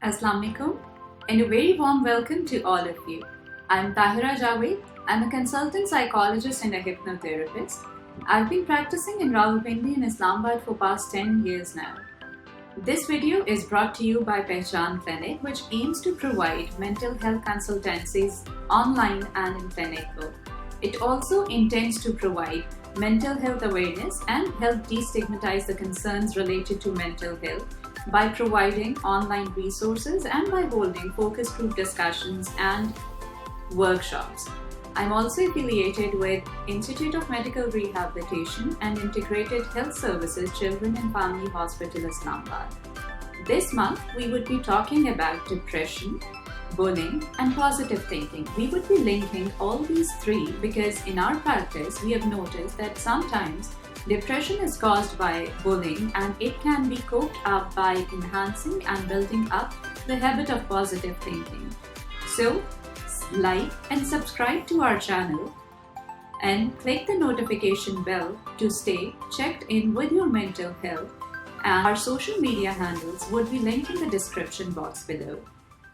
Assalamu alaikum and a very warm welcome to all of you. I'm Tahira Javed. I'm a consultant psychologist and a hypnotherapist. I've been practicing in Rawalpindi in Islamabad for past 10 years now. This video is brought to you by Pehchan Clinic, which aims to provide mental health consultancies online and in clinic both. It also intends to provide mental health awareness and help destigmatize the concerns related to mental health by providing online resources and by holding focus group discussions and workshops. I'm also affiliated with Institute of Medical Rehabilitation and Integrated Health Services Children and Family Hospital Islamabad. This month, we would be talking about depression, bullying, and positive thinking. We would be linking all these three because in our practice, we have noticed that sometimes depression is caused by bullying and it can be coped up by enhancing and building up the habit of positive thinking. So, like and subscribe to our channel and click the notification bell to stay checked in with your mental health, and our social media handles would be linked in the description box below.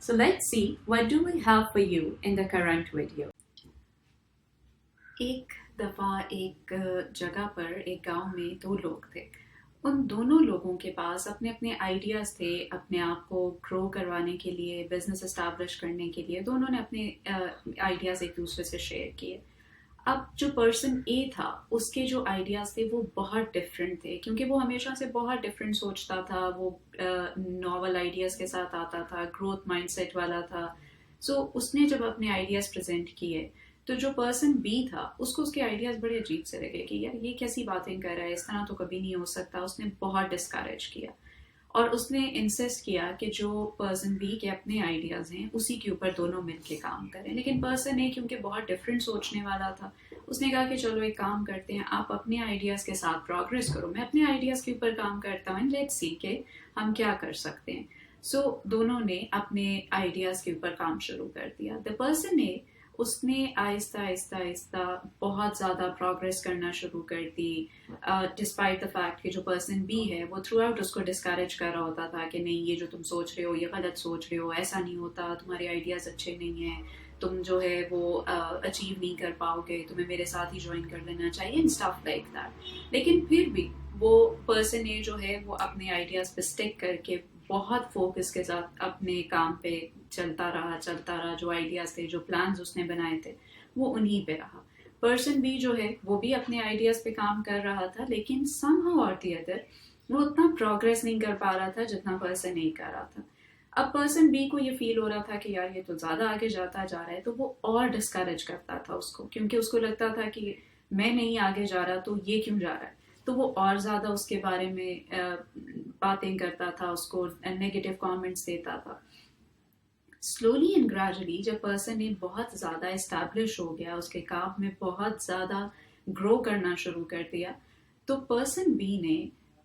So let's see what do we have for you in the current video. एक दफ़ा एक जगह पर एक गांव में दो लोग थे. उन दोनों लोगों के पास अपने अपने आइडियाज़ थे अपने आप को ग्रो करवाने के लिए, बिजनेस एस्टैब्लिश करने के लिए. दोनों ने अपने आइडियाज़ एक दूसरे से शेयर किए. अब जो पर्सन ए था उसके जो आइडियाज़ थे वो बहुत डिफरेंट थे क्योंकि वो हमेशा से बहुत डिफरेंट सोचता था. वो नॉवल आइडियाज़ के साथ आता था, ग्रोथ माइंडसेट वाला था. सो उसने जब अपने आइडियाज़ प्रेजेंट किए तो जो पर्सन बी था उसको उसके आइडियाज़ बड़े अजीब से लगे कि यार ये कैसी बातें कर रहा है, इस तरह तो कभी नहीं हो सकता. उसने बहुत डिस्करेज किया और उसने इंसिस्ट किया कि जो पर्सन बी के अपने आइडियाज़ हैं उसी के ऊपर दोनों मिलके काम करें. लेकिन पर्सन ए क्योंकि बहुत डिफरेंट सोचने वाला था, उसने कहा कि चलो एक काम करते हैं, आप अपने आइडियाज़ के साथ प्रोग्रेस करो, मैं अपने आइडियाज़ के ऊपर काम करता हूँ, लेट्स सी के हम क्या कर सकते हैं. सो दोनों ने अपने आइडियाज़ के ऊपर काम शुरू कर दिया. द पर्सन ए उसने आहिस्ता आहिस्ता आहिस्ता बहुत ज़्यादा प्रोग्रेस करना शुरू कर दी, डिस्पाइट द फैक्ट कि जो पर्सन बी है वो थ्रू आउट उसको डिस्करेज कर रहा होता था कि नहीं ये जो तुम सोच रहे हो ये गलत सोच रहे हो, ऐसा नहीं होता, तुम्हारे आइडियाज़ अच्छे नहीं हैं, तुम जो है वो अचीव नहीं कर पाओगे, तुम्हें मेरे साथ ही ज्वाइन कर लेना चाहिए एंड स्टफ लाइक दैट. लेकिन फिर भी वो पर्सन ए जो है वो अपने आइडियाज़ पे स्टिक करके बहुत फोकस के साथ अपने काम पे चलता रहा. जो आइडियाज़ थे, जो प्लान्स उसने बनाए थे वो उन्हीं पे रहा. पर्सन बी जो है वो भी अपने आइडियाज़ पे काम कर रहा था लेकिन समहाउ और द अदर वो उतना प्रोग्रेस नहीं कर पा रहा था जितना पर्सन ए कर रहा था. अब पर्सन बी को ये फील हो रहा था कि यार ये तो ज़्यादा आगे जाता जा रहा है, तो वो और डिस्करेज करता था उसको क्योंकि उसको लगता था कि मैं नहीं आगे जा रहा तो ये क्यों जा रहा है. तो वो और ज़्यादा उसके बारे में बातें करता था, उसको नेगेटिव कमेंट्स देता था. स्लोली एंड ग्रेजुअली जब पर्सन ने बहुत ज़्यादा इस्टेब्लिश हो गया, उसके काम में बहुत ज़्यादा ग्रो करना शुरू कर दिया, तो पर्सन बी ने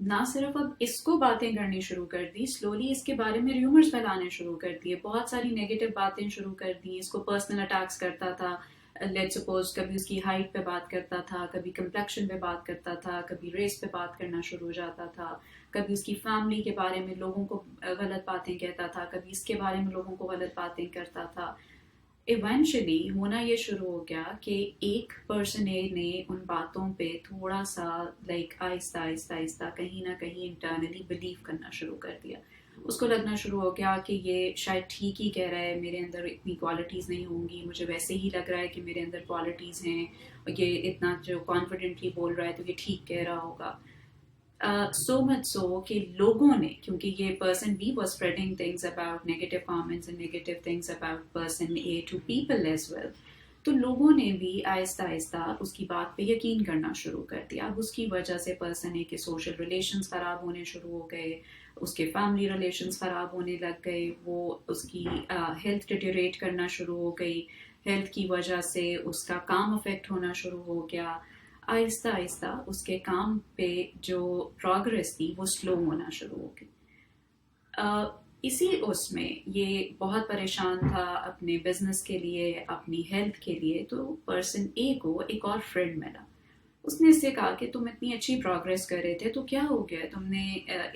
ना सिर्फ अब इसको बातें करनी शुरू कर दी, स्लोली इसके बारे में र्यूमर्स फैलाने शुरू कर दिए, बहुत सारी नेगेटिव बातें शुरू कर दी. इसको पर्सनल अटैक्स करता था. लेट्स सपोज कभी उसकी हाइट पे बात करता था, कभी कम्प्लेक्शन पे बात करता था, कभी रेस पे बात करना शुरू हो जाता था, कभी उसकी फैमिली के बारे में लोगों को गलत बातें कहता था, कभी इसके बारे में लोगों को गलत बातें करता था. इवेंचुअली होना ये शुरू हो गया कि एक पर्सन ए ने उन बातों पे थोड़ा सा आहिस्ता आहिस्ता आहिस्ता कहीं ना कहीं इंटरनली बिलीव करना शुरू कर दिया. उसको लगना शुरू हो गया कि ये शायद ठीक ही कह रहा है, मेरे अंदर इतनी क्वालिटीज़ नहीं होंगी, मुझे वैसे ही लग रहा है कि मेरे अंदर क्वालिटीज़ हैं, और ये इतना जो कॉन्फिडेंटली बोल रहा है तो ये ठीक कह रहा होगा. सो मच सो कि लोगों ने, क्योंकि ये person B was spreading things about negative comments and negative things about person A to people as well, तो लोगों ने भी आहिस्ता आहिस्ता उसकी बात पे यकीन करना शुरू कर दिया. अब उसकी वजह से पर्सन ए के सोशल रिलेशंस ख़राब होने शुरू हो गए, उसके फैमिली रिलेशंस ख़राब होने लग गए, वो उसकी हेल्थ डिटेरियोरेट करना शुरू हो गई, हेल्थ की वजह से उसका काम अफेक्ट होना शुरू हो गया. आहिस्ता आहिस्ता उसके काम पे जो प्रोग्रेस थी वो स्लो होना शुरू हो गई. इसी उसमें ये बहुत परेशान था अपने बिजनेस के लिए, अपनी हेल्थ के लिए, तो पर्सन ए को एक और फ्रेंड मिला. उसने इससे कहा कि तुम इतनी अच्छी प्रोग्रेस कर रहे थे तो क्या हो गया, तुमने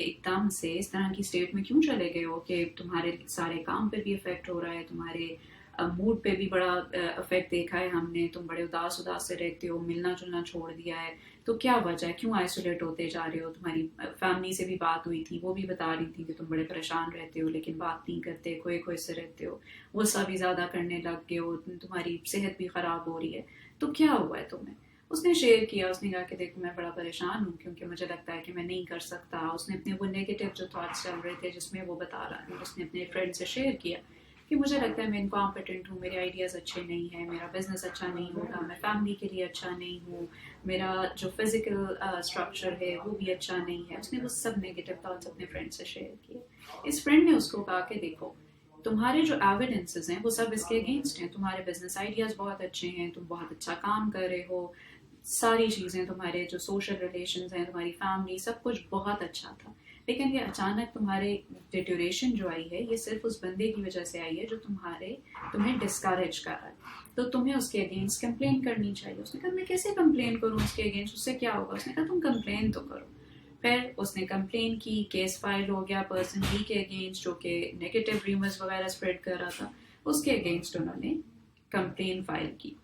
एकदम से इस तरह की स्टेट में क्यों चले गए हो कि तुम्हारे सारे काम पे भी इफेक्ट हो रहा है, तुम्हारे मूड पे भी बड़ा इफेक्ट देखा है हमने, तुम बड़े उदास उदास से रहते हो, मिलना जुलना छोड़ दिया है, तो क्या वजह है, क्यों आइसोलेट होते जा रहे हो। तुम्हारी फैमिली से भी बात हुई थी, वो भी बता रही थी कि तुम बड़े परेशान रहते हो लेकिन बात नहीं करते, खोए खोए से रहते हो, गुस्सा भी ज़्यादा करने लग गए हो, तुम्हारी सेहत भी ख़राब हो रही है, तो क्या हुआ है तुम्हें। उसने शेयर किया, उसने कहा कि देखो मैं बड़ा परेशान हूँ क्योंकि मुझे लगता है कि मैं नहीं कर सकता। उसने अपने वो नेगेटिव जो थॉट्स चल रहे थे जिसमें वो बता रहा है, उसने अपने फ्रेंड से शेयर किया कि मुझे लगता है मैं इनकॉम्पिटेंट हूँ, मेरे आइडियाज़ अच्छे नहीं हैं, मेरा बिजनेस अच्छा नहीं होगा, मैं फैमिली के लिए अच्छा नहीं हूँ, मेरा जो फिजिकल स्ट्रक्चर है वो भी अच्छा नहीं है। उसने वो सब नेगेटिव थॉट्स अपने फ्रेंड से शेयर किए। इस फ्रेंड ने उसको कहा कि देखो तुम्हारे जो एविडेंसेस हैं वो सब इसके अगेंस्ट हैं, तुम्हारे बिजनेस आइडियाज़ बहुत अच्छे हैं, तुम बहुत अच्छा काम कर रहे हो, सारी चीज़ें, तुम्हारे जो सोशल रिलेशंस हैं, तुम्हारी फैमिली, सब कुछ बहुत अच्छा था, लेकिन ये अचानक तुम्हारे डिटोरेशन जो आई है ये सिर्फ उस बंदे की वजह से आई है जो तुम्हें डिस्करेज कर रहा है, तो तुम्हें उसके अगेंस्ट कंप्लेन करनी चाहिए। उसने कहा मैं कैसे कंप्लेन करूँ उसके अगेंस्ट, उससे क्या होगा। उसने कहा तुम कंप्लेन तो करो। फिर उसने कंप्लेन की, केस फाइल हो गया पर्सन बी के अगेंस्ट जो कि नेगेटिव रूमर्स वगैरह स्प्रेड कर रहा था, उसके अगेंस्ट उन्होंने कंप्लेन फाइल की।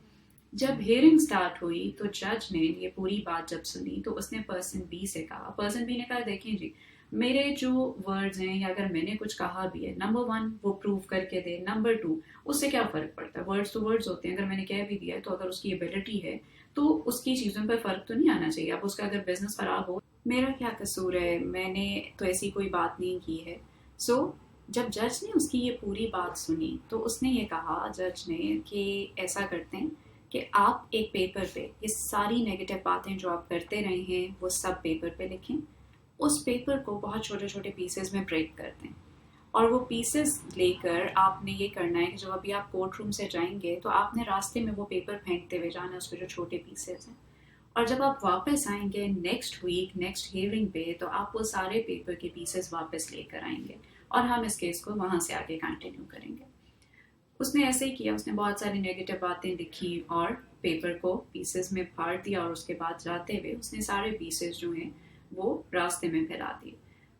जब हियरिंग स्टार्ट हुई तो जज ने ये पूरी बात जब सुनी तो उसने पर्सन बी से कहा, पर्सन बी ने कहा देखिए जी मेरे जो वर्ड्स हैं या अगर मैंने कुछ कहा भी है, नंबर वन वो प्रूव करके दे, नंबर टू उससे क्या फर्क पड़ता है, वर्ड्स तो वर्ड्स होते हैं, अगर मैंने कह भी दिया है तो अगर उसकी एबिलिटी है तो उसकी चीज़ों पर फर्क तो नहीं आना चाहिए। अब उसका अगर बिजनेस खराब हो, मेरा क्या कसूर है, मैंने तो ऐसी कोई बात नहीं की है। सो जब जज ने उसकी ये पूरी बात सुनी तो उसने ये कहा, जज ने, कि ऐसा करते हैं कि आप एक पेपर पे ये सारी नेगेटिव बातें जो आप करते रहे हैं वो सब पेपर पे लिखें, उस पेपर को बहुत छोटे छोटे पीसेस में ब्रेक कर दें, और वो पीसेस लेकर आपने ये करना है कि जब अभी आप कोर्ट रूम से जाएंगे तो आपने रास्ते में वो पेपर फेंकते हुए जाना है, उसके जो छोटे पीसेस हैं, और जब आप वापस आएंगे नेक्स्ट वीक नेक्स्ट हियरिंग पे तो आप वो सारे पेपर के पीसेस वापस लेकर आएंगे और हम इस केस को वहाँ से आगे कंटिन्यू करेंगे। उसने ऐसे ही किया, उसने बहुत सारी नेगेटिव बातें लिखी और पेपर को पीसेस में फाड़ दिया, और उसके बाद जाते हुए उसने सारे पीसेस जो हैं वो रास्ते में फैला दिए।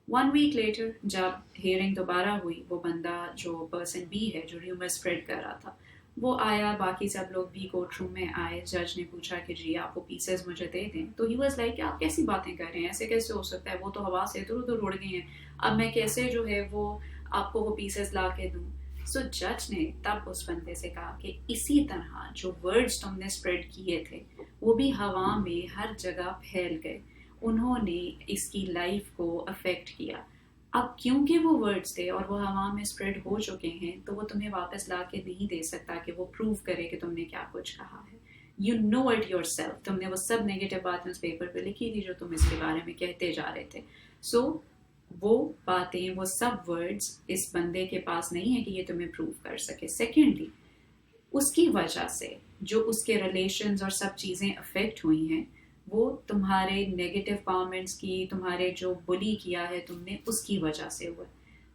1 वीक लेटर जब हियरिंग दोबारा हुई, वो बंदा जो पर्सन बी है जो र्यूमर स्प्रेड कर रहा था वो आया, बाकी सब लोग भी कोर्ट रूम में आए। जज ने पूछा कि जी आप वो पीसेस मुझे दे दें, तो ही वाज लाइक आप कैसी बातें कर रहे हैं, ऐसे कैसे हो सकता है, वो तो हवा से इधर उधर उड़ गई हैं, अब मैं कैसे जो है वो आपको वो पीसेस ला के दूँ। सो जज ने तब उस बंदे से कहा कि इसी तरह जो वर्ड्स तुमने स्प्रेड किए थे वो भी हवा में हर जगह फैल गए, उन्होंने इसकी लाइफ को अफेक्ट किया। अब क्योंकि वो वर्ड्स थे और वो हवा में स्प्रेड हो चुके हैं तो वो तुम्हें वापस ला के नहीं दे सकता कि वो प्रूव करे कि तुमने क्या कुछ कहा है। You know it your self, तुमने वो सब नेगेटिव बातें उस पेपर पे लिखी थी जो तुम इसके बारे में कहते जा रहे थे। सो वो बातें, वो सब वर्ड्स इस बंदे के पास नहीं है कि ये तुम्हें प्रूव कर सके। सेकेंडली, उसकी वजह से जो उसके रिलेशंस और सब चीज़ें अफेक्ट हुई हैं वो तुम्हारे नेगेटिव कमेंट्स की, तुम्हारे जो बुली किया है तुमने, उसकी वजह से हुआ।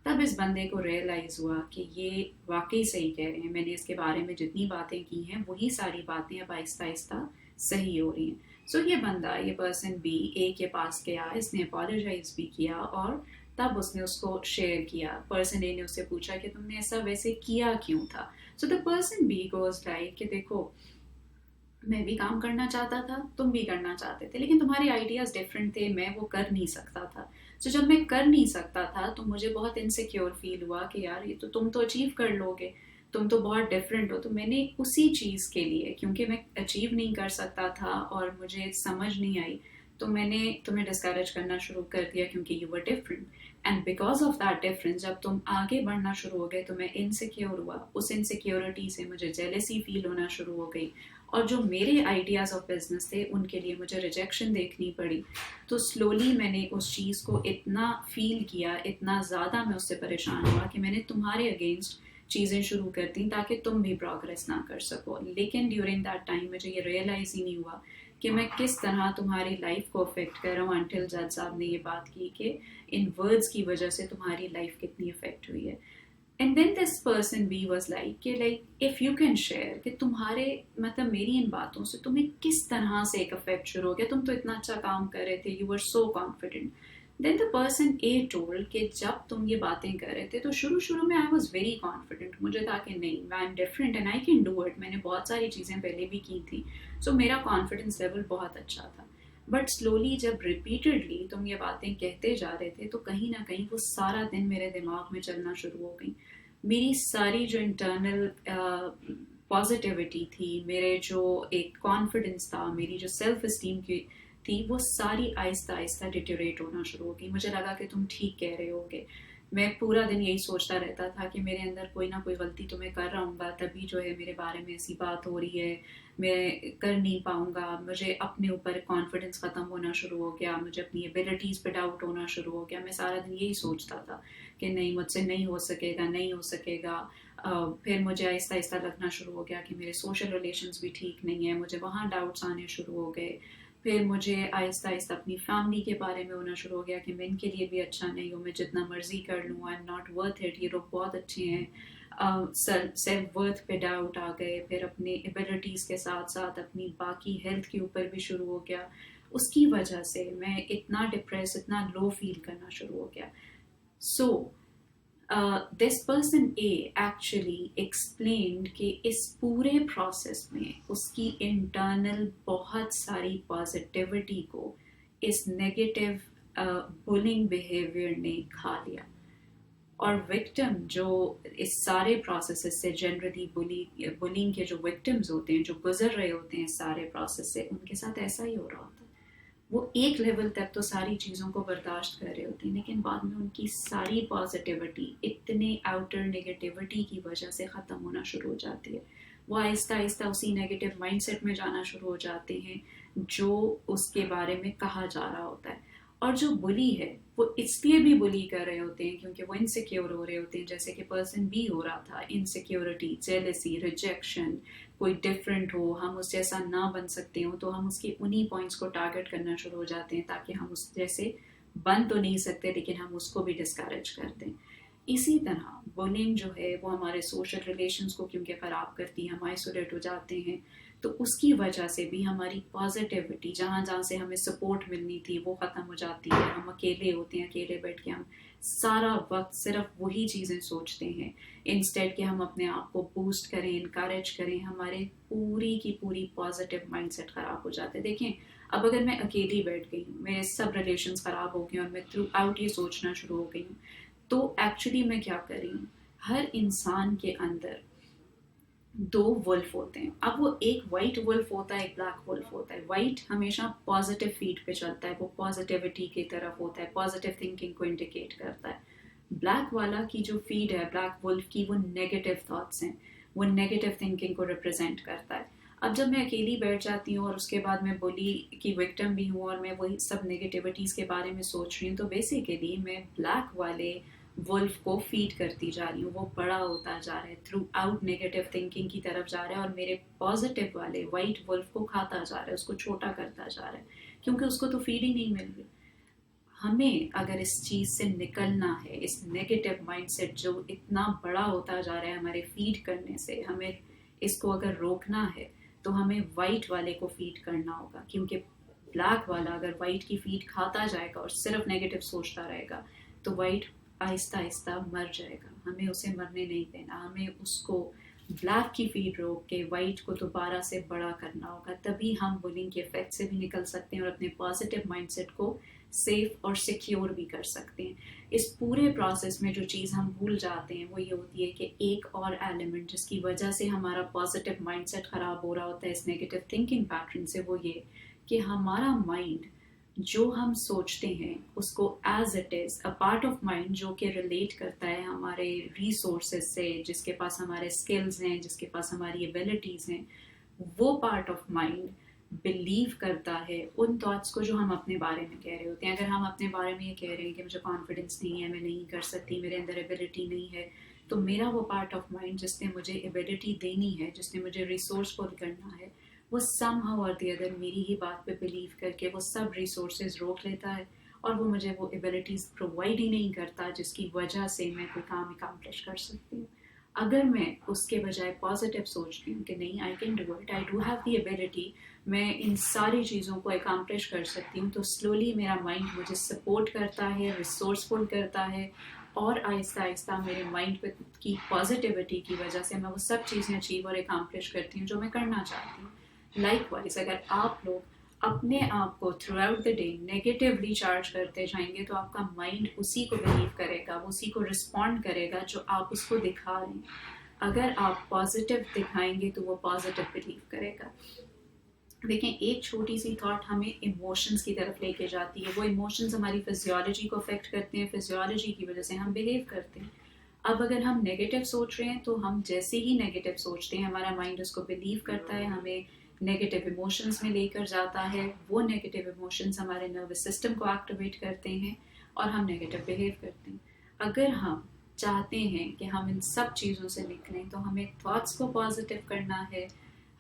तब इस बंदे को रियलाइज़ हुआ कि ये वाकई सही कह रहे हैं, मैंने इसके बारे में जितनी बातें की हैं वही सारी बातें अब आहिस्ता आहिस्ता सही हो रही हैं। सो ये बंदा, ये पर्सन बी ए के पास गया, इसने अपोलोजाइज भी किया और तब उसने उसको शेयर किया। पर्सन ए ने उससे पूछा कि तुमने ऐसा वैसे किया क्यों था। So the person B goes like कि देखो मैं भी काम करना चाहता था, तुम भी करना चाहते थे, लेकिन तुम्हारे आइडियाज़ डिफरेंट थे, मैं वो कर नहीं सकता था। तो जब मैं कर नहीं सकता था तो मुझे बहुत इनसिक्योर फील हुआ कि यार ये तो तुम तो अचीव कर लोगे, तुम तो बहुत डिफरेंट हो। तो मैंने उसी चीज़ के लिए, क्योंकि मैं अचीव नहीं कर सकता था और मुझे समझ नहीं आई, तो मैंने तुम्हें डिस्करेज करना शुरू कर दिया क्योंकि you were different. And because of that difference जब तुम आगे बढ़ना शुरू हो गए तो मैं इनसिक्योर हुआ, उस इनसिक्योरिटी से मुझे जेलसी फील होना शुरू हो गई, और जो मेरे आइडियाज़ ऑफ बिजनेस थे उनके लिए मुझे रिजेक्शन देखनी पड़ी। तो स्लोली मैंने उस चीज़ को इतना फील किया, इतना ज़्यादा मैं उससे परेशान हुआ कि मैंने तुम्हारे अगेंस्ट चीज़ें शुरू कर दी ताकि तुम भी प्रोग्रेस ना कर सको। लेकिन ड्यूरिंग दैट टाइम मुझे ये रियलाइज़ ही नहीं हुआ कि मैं किस तरह तुम्हारी लाइफ को अफेक्ट कर रहा हूँ, अनटिल जज साहब ने ये बात की कि इन वर्ड्स की वजह से तुम्हारी लाइफ कितनी अफेक्ट हुई है। And then this person B was like if you can share کہ تمہارے مطلب میری ان باتوں سے تمہیں کس طرح سے ایک افیکٹ شروع ہو گیا, تم تو اتنا اچھا کام کر رہے تھے, you were so confident. Then the person A told کہ جب تم یہ باتیں کر رہے تھے تو شروع میں آئی واز ویری کانفیڈنٹ, مجھے تھا کہ نہیں I am different and I can do it, میں نے بہت ساری چیزیں پہلے بھی کی تھیں, سو میرا کانفیڈنس لیول بہت اچھا تھا. بٹ سلولی جب ریپیٹڈلی تم یہ باتیں کہتے جا رہے تھے تو کہیں نہ کہیں وہ سارا دن میرے دماغ میں چلنا شروع ہو گئی. میری ساری جو انٹرنل پازیٹیوٹی تھی, میرے جو ایک کانفیڈنس تھا, میری جو سیلف اسٹیم کی تھی, وہ ساری آہستہ آہستہ ڈیٹیوریٹ ہونا شروع ہو گئی. مجھے لگا کہ تم ٹھیک کہہ رہے ہوگے. میں پورا دن یہی سوچتا رہتا تھا کہ میرے اندر کوئی نہ کوئی غلطی تو میں کر رہا ہوں گا, تبھی جو ہے میرے بارے میں ایسی بات ہو رہی ہے, میں کر نہیں پاؤں گا. مجھے اپنے اوپر کانفیڈنس ختم ہونا شروع ہو گیا, مجھے اپنی ایبلٹیز پہ ڈاؤٹ ہونا شروع ہو گیا. میں سارا دن یہی سوچتا تھا کہ نہیں مجھ سے نہیں ہو سکے گا, نہیں ہو سکے گا. پھر مجھے آہستہ آہستہ لگنا شروع ہو گیا کہ میرے سوشل ریلیشنز بھی ٹھیک نہیں ہیں, مجھے وہاں ڈاؤٹس آنے شروع ہو گئے. پھر مجھے آہستہ آہستہ اپنی فیملی کے بارے میں ہونا شروع ہو گیا کہ میں ان کے لیے بھی اچھا نہیں ہوں, میں جتنا مرضی کر لوں I am not worth it, یہ لوگ بہت اچھے ہیں. سیلف ورتھ پہ ڈاؤٹ آ گئے. پھر اپنے ایبلٹیز کے ساتھ ساتھ اپنی باقی ہیلتھ کے اوپر بھی شروع ہو گیا. اس کی وجہ سے میں اتنا ڈپریس, اتنا لو فیل کرنا شروع ہو گیا. So this person a actually explained کہ اس پورے پروسیس میں اس کی انٹرنل بہت ساری پازیٹیوٹی کو اس نیگیٹو بولنگ بیہیویئر نے کھا لیا. اور وکٹم جو اس سارے پروسیسز سے جنرلی بولنگ کے جو وکٹمز ہوتے ہیں, جو گزر رہے ہوتے ہیں اس سارے پروسیس سے, ان کے ساتھ ایسا ہی ہو رہا ہوتا ہے. وہ ایک لیول تک تو ساری چیزوں کو برداشت کر رہے ہوتے ہیں, لیکن بعد میں ان کی ساری پازیٹیوٹی اتنے آؤٹر نیگیٹیوٹی کی وجہ سے ختم ہونا شروع ہو جاتی ہے. وہ آہستہ آہستہ اسی نیگیٹو مائنڈ سیٹ میں جانا شروع ہو جاتے ہیں جو اس کے بارے میں کہا جا رہا ہوتا ہے. اور جو بلی ہے وہ اس لیے بھی بلی کر رہے ہوتے ہیں کیونکہ وہ انسیکیور ہو رہے ہوتے ہیں, جیسے کہ پرسن بی ہو رہا تھا. انسیکیورٹی, جیلسی, ریجیکشن, کوئی ڈفرینٹ ہو, ہم اس جیسا نہ بن سکتے ہوں تو ہم اس کے انہی پوائنٹس کو ٹارگٹ کرنا شروع ہو جاتے ہیں تاکہ ہم اس جیسے بن تو نہیں سکتے لیکن ہم اس کو بھی ڈسکریج کر دیں. اسی طرح بولنگ جو ہے وہ ہمارے سوشل ریلیشنز کو کیونکہ خراب کرتی ہے, ہم آئسولیٹ ہو جاتے ہیں, تو اس کی وجہ سے بھی ہماری پازیٹیوٹی جہاں سے ہمیں سپورٹ ملنی تھی وہ ختم ہو جاتی ہے. ہم اکیلے ہوتے ہیں, اکیلے بیٹھ کے ہم سارا وقت صرف وہی چیزیں سوچتے ہیں انسٹیڈ کہ ہم اپنے آپ کو بوسٹ کریں, انکریج کریں. ہمارے پوری کی پوری پازیٹیو مائنڈ سیٹ خراب ہو جاتے ہیں. دیکھیں اب اگر میں اکیلی بیٹھ گئی ہوں, میرے سب ریلیشنز خراب ہو گئے اور میں تھرو آؤٹ یہ سوچنا شروع ہو گئی ہوں, تو ایکچولی میں کیا کر رہی ہوں, ہر انسان کے اندر دو ولف ہوتے ہیں. اب وہ ایک وائٹ ولف ہوتا ہے, ایک بلیک ولف ہوتا ہے. وائٹ ہمیشہ پازیٹیو فیڈ پہ چلتا ہے, وہ پازیٹیوٹی کی طرف ہوتا ہے, پازیٹیو تھنکنگ کو انڈیکیٹ کرتا ہے. بلیک والا کی جو فیڈ ہے بلیک ولف کی, وہ نیگیٹو تھاٹس ہیں, وہ نیگیٹو تھنکنگ کو ریپرزینٹ کرتا ہے. اب جب میں اکیلی بیٹھ جاتی ہوں اور اس کے بعد میں بولی کی وکٹم بھی ہوں اور میں وہی سب نیگیٹیوٹیز کے بارے میں سوچ رہی ہوں, تو بیسیکلی میں بلیک والے ولف کو فیڈ کرتی جا رہی ہوں. وہ بڑا ہوتا جا رہا ہے, تھرو آؤٹ نیگیٹو تھنکنگ کی طرف جا رہا ہے, اور میرے پازیٹیو والے وائٹ ولف کو کھاتا جا رہا ہے, اس کو چھوٹا کرتا جا رہا ہے, کیونکہ اس کو تو فیڈ ہی نہیں مل رہی. ہمیں اگر اس چیز سے نکلنا ہے, اس نیگیٹو مائنڈ سیٹ جو اتنا بڑا ہوتا جا رہا ہے ہمارے فیڈ کرنے سے, ہمیں اس کو اگر روکنا ہے تو ہمیں وائٹ والے کو فیڈ کرنا ہوگا. کیونکہ بلیک والا اگر وائٹ کی فیڈ کھاتا جائے گا اور صرف نیگیٹو سوچتا رہے گا تو وائٹ آہستہ آہستہ مر جائے گا. ہمیں اسے مرنے نہیں دینا, ہمیں اس کو بلیک کی فیڈ روک کے وائٹ کو دوبارہ سے بڑا کرنا ہوگا. تبھی ہم بولنگ کے افیکٹ سے بھی نکل سکتے ہیں اور اپنے پازیٹیو مائنڈ سیٹ کو سیف اور سیکیور بھی کر سکتے ہیں. اس پورے پروسیس میں جو چیز ہم بھول جاتے ہیں وہ یہ ہوتی ہے کہ ایک اور ایلیمنٹ جس کی وجہ سے ہمارا پازیٹیو مائنڈ سیٹ خراب ہو رہا ہوتا ہے اس نیگیٹو تھنکنگ پیٹرن سے, وہ یہ کہ ہمارا مائنڈ جو ہم سوچتے ہیں اس کو as it is a part of mind جو کہ ریلیٹ کرتا ہے ہمارے ریسورسز سے, جس کے پاس ہمارے اسکلز ہیں, جس کے پاس ہماری ایبلٹیز ہیں, وہ پارٹ آف مائنڈ بلیو کرتا ہے ان تھاٹس کو جو ہم اپنے بارے میں کہہ رہے ہوتے ہیں. اگر ہم اپنے بارے میں یہ کہہ رہے ہیں کہ مجھے کانفیڈنس نہیں ہے, میں نہیں کر سکتی, میرے اندر ایبلٹی نہیں ہے, تو میرا وہ پارٹ آف مائنڈ جس نے مجھے ایبلٹی دینی ہے, جس نے مجھے ریسورس کو کرنا ہے, وہ سم ہاؤ اور دی ادر میری ہی بات پہ بلیو کر کے وہ سب ریسورسز روک لیتا ہے اور وہ مجھے وہ ایبلٹیز پرووائڈ ہی نہیں کرتا جس کی وجہ سے میں کوئی کام اکمپلش کر سکتی ہوں. اگر میں اس کے بجائے پازیٹیو سوچتی ہوں کہ نہیں I can do it, I do have the ability, میں ان ساری چیزوں کو اکمپلش کر سکتی ہوں, تو سلولی میرا مائنڈ مجھے سپورٹ کرتا ہے, ریسورسفل کرتا ہے, اور آہستہ آہستہ میرے مائنڈ کی پازیٹیوٹی کی وجہ سے میں وہ سب چیزیں اچیو اور اکمپلش کرتی ہوں جو میں کرنا چاہتی ہوں. لائک وائز اگر آپ لوگ اپنے آپ کو through out the day negatively charge کرتے جائیں گے تو آپ کا مائنڈ اسی کو بلیو کرے گا, اسی کو رسپونڈ کرے گا جو آپ اس کو دکھا رہے ہیں. اگر آپ پازیٹیو دکھائیں گے تو وہ پازیٹیو بلیو کرے گا. دیکھیں ایک چھوٹی سی تھاٹ ہمیں ایموشنز کی طرف لے کے جاتی ہے, وہ ایموشنز ہماری فزیولوجی کو افیکٹ کرتے ہیں, فزیولوجی کی وجہ سے ہم بہیو کرتے ہیں. اب اگر ہم نیگیٹیو سوچ رہے ہیں تو ہم جیسے ہی نیگیٹیو سوچتے ہیں ہمارا مائنڈ اس کو بلیو کرتا ہے, ہمیں نیگیٹیو ایموشنز میں لے کر جاتا ہے, وہ نیگیٹیو ایموشنز ہمارے نروس سسٹم کو ایکٹیویٹ کرتے ہیں اور ہم نیگیٹیو بہیو کرتے ہیں. اگر ہم چاہتے ہیں کہ ہم ان سب چیزوں سے نکلیں تو ہمیں تھاٹس کو پازیٹیو کرنا ہے,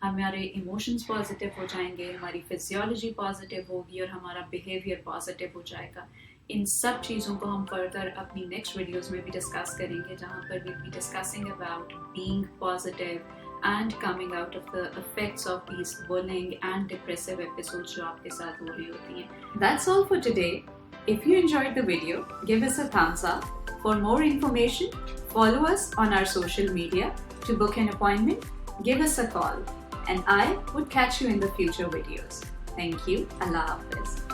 ہمارے ایموشنز پازیٹیو ہو جائیں گے, ہماری فزیولوجی پازیٹیو ہوگی اور ہمارا بیہیویئر پازیٹیو ہو جائے گا. ان سب چیزوں کو ہم فردر اپنی نیکسٹ ویڈیوز میں بھی ڈسکس کریں گے, جہاں پر we'll be discussing about being positive and coming out of the effects of these bullying and depressive episodes جو آپ کے ساتھ ہو رہی ہوتی ہیں. That's all for today. If you enjoyed the video, give us a thumbs up. For more information, follow us on our social media. To book an appointment, give us a call. And I would catch you in the future videos. Thank you. Allah Hafiz.